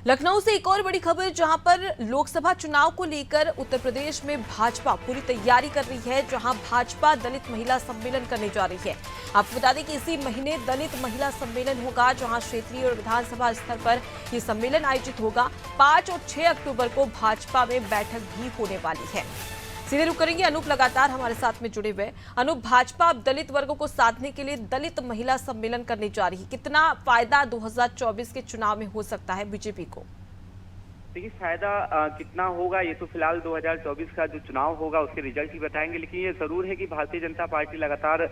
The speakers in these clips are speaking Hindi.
लखनऊ से एक और बड़ी खबर, जहां पर लोकसभा चुनाव को लेकर उत्तर प्रदेश में भाजपा पूरी तैयारी कर रही है, जहां भाजपा दलित महिला सम्मेलन करने जा रही है। आपको बता दें कि इसी महीने दलित महिला सम्मेलन होगा, जहां क्षेत्रीय और विधानसभा स्तर पर यह सम्मेलन आयोजित होगा। 5 और 6 अक्टूबर को भाजपा में बैठक भी होने वाली है। सीधे रुक करेंगे, अनूप लगातार हमारे साथ में जुड़े हुए। अनूप, भाजपा अब दलित वर्गों को साधने के लिए दलित महिला सम्मेलन करने जा रही है। कितना फायदा 2024 के चुनाव में हो सकता है बीजेपी को? देखिए, फायदा कितना होगा ये तो फिलहाल 2024 का जो चुनाव होगा उसके रिजल्ट ही बताएंगे, लेकिन ये जरूर है कि भारतीय जनता पार्टी लगातार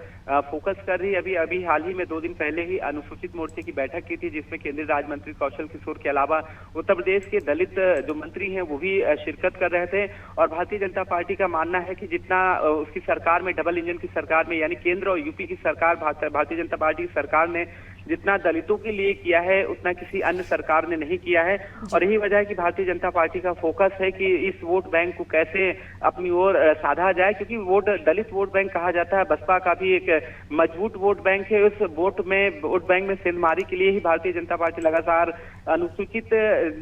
फोकस कर रही है। अभी हाल ही में 2 दिन पहले ही अनुसूचित मोर्चे की बैठक की थी, जिसमें केंद्रीय राज्य मंत्री कौशल किशोर के अलावा उत्तर प्रदेश के दलित जो मंत्री हैं वो भी शिरकत कर रहे थे। और भारतीय जनता पार्टी का मानना है कि जितना उसकी सरकार में, डबल इंजन की सरकार में, यानी केंद्र और यूपी की सरकार, भारतीय जनता पार्टी की सरकार ने जितना दलितों के लिए किया है उतना किसी अन्य सरकार ने नहीं किया है। और यही वजह है कि भारतीय जनता पार्टी का फोकस है कि इस वोट बैंक को कैसे अपनी ओर साधा जाए, क्योंकि दलित वोट बैंक कहा जाता है। बसपा का भी एक मजबूत वोट बैंक है। उस वोट बैंक में सेंधमारी के लिए ही भारतीय जनता पार्टी लगातार अनुसूचित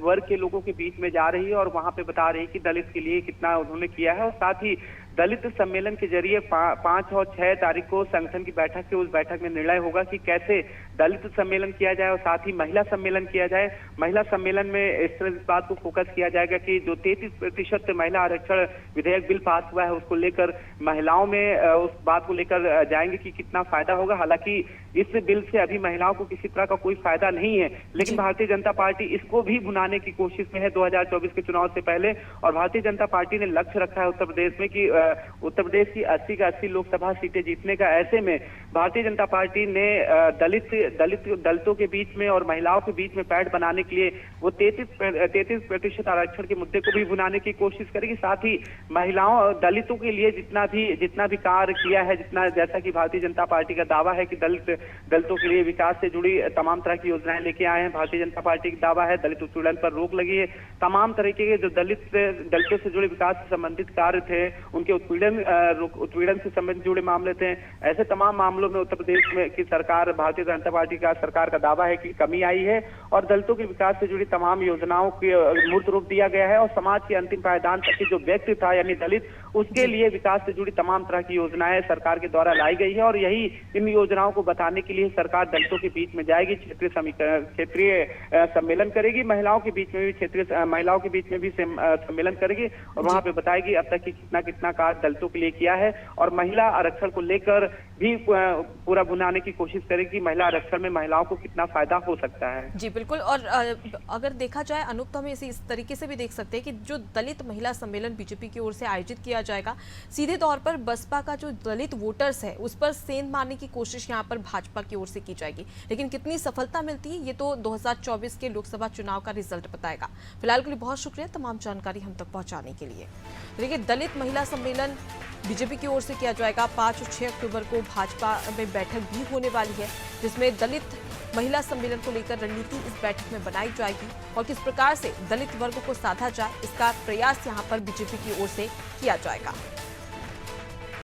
वर्ग के लोगों के बीच में जा रही है और वहां पे बता रही है कि दलित के लिए कितना उन्होंने किया है। और साथ ही दलित सम्मेलन के जरिए 5 और 6 तारीख को संगठन की बैठक है, उस बैठक में निर्णय होगा कि कैसे दलित सम्मेलन किया जाए और साथ ही महिला सम्मेलन किया जाए। महिला सम्मेलन में इस बात को फोकस किया जाएगा कि जो 33% महिला आरक्षण विधेयक बिल पास हुआ है उसको लेकर महिलाओं में उस बात को लेकर जाएंगे कि कितना फायदा होगा। हालांकि इस बिल से अभी महिलाओं को किसी तरह का कोई फायदा नहीं है, लेकिन भारतीय जनता पार्टी इसको भी भुनाने की कोशिश में है 2024 के चुनाव से पहले। और भारतीय जनता पार्टी ने लक्ष्य रखा है उत्तर प्रदेश में कि उत्तर प्रदेश की 80 का 80 लोकसभा सीटें जीतने का। ऐसे में भारतीय जनता पार्टी ने दलितों के बीच में और महिलाओं के बीच में पैठ बनाने के लिए वो 33% आरक्षण के मुद्दे को भी भुनाने की कोशिश करेगी। साथ ही महिलाओं और दलितों के लिए जितना भी कार्य किया है, जैसा कि भारतीय जनता पार्टी का दावा है कि दलितों के लिए विकास से जुड़ी तमाम तरह की योजनाएं लेके आए हैं। भारतीय जनता पार्टी का दावा है दलित उत्पीड़न पर रोक लगी है। तमाम तरीके के जो दलितों से जुड़े विकास से संबंधित कार्य थे, उनके उत्पीड़न से संबंधित जुड़े मामले थे, ऐसे तमाम मामलों में उत्तर प्रदेश में की सरकार, भारतीय जनता पार्टी का सरकार का दावा है कि कमी आई है और दलितों के विकास से जुड़ी तमाम योजनाओं को मूर्त रूप दिया गया है। और समाज के अंतिम पायदान तक जो व्यक्ति था यानी दलित, उसके लिए विकास से जुड़ी तमाम तरह की योजनाएं सरकार के द्वारा लाई गई है। और यही इन योजनाओं को बताने के लिए सरकार दलितों के बीच में जाएगी, क्षेत्रीय सम्मेलन करेगी, महिलाओं के बीच में भी सम्मेलन करेगी और वहां पे बताएगी अब तक कितना कार्य दलितों के लिए किया है। और महिला आरक्षण को लेकर भी पूरा भुनाने की कोशिश करेगी, महिला आरक्षण में महिलाओं को कितना फायदा हो सकता है। जी बिल्कुल। और अगर देखा जाए अनूप, तो हमें इस तरीके से भी देख सकते हैं कि जो दलित महिला सम्मेलन बीजेपी की ओर से आयोजित किया जाएगा, सीधे तौर पर बसपा का जो दलित वोटर्स है उस पर सेंध मारने की कोशिश यहाँ पर भाजपा की ओर से की जाएगी। लेकिन कितनी सफलता मिलती है ये तो 2024 के लोकसभा चुनाव का रिजल्ट बताएगा। फिलहाल के लिए बहुत शुक्रिया तमाम जानकारी हम तक पहुंचाने के लिए। देखिए, दलित महिला सम्मेलन बीजेपी की ओर से किया जाएगा। 5 और 6 अक्टूबर को भाजपा में बैठक भी होने वाली है, जिसमें दलित महिला सम्मेलन को लेकर रणनीति इस बैठक में बनाई जाएगी और किस प्रकार से दलित वर्ग को साधा जाए, इसका प्रयास यहां पर बीजेपी की ओर से किया जाएगा।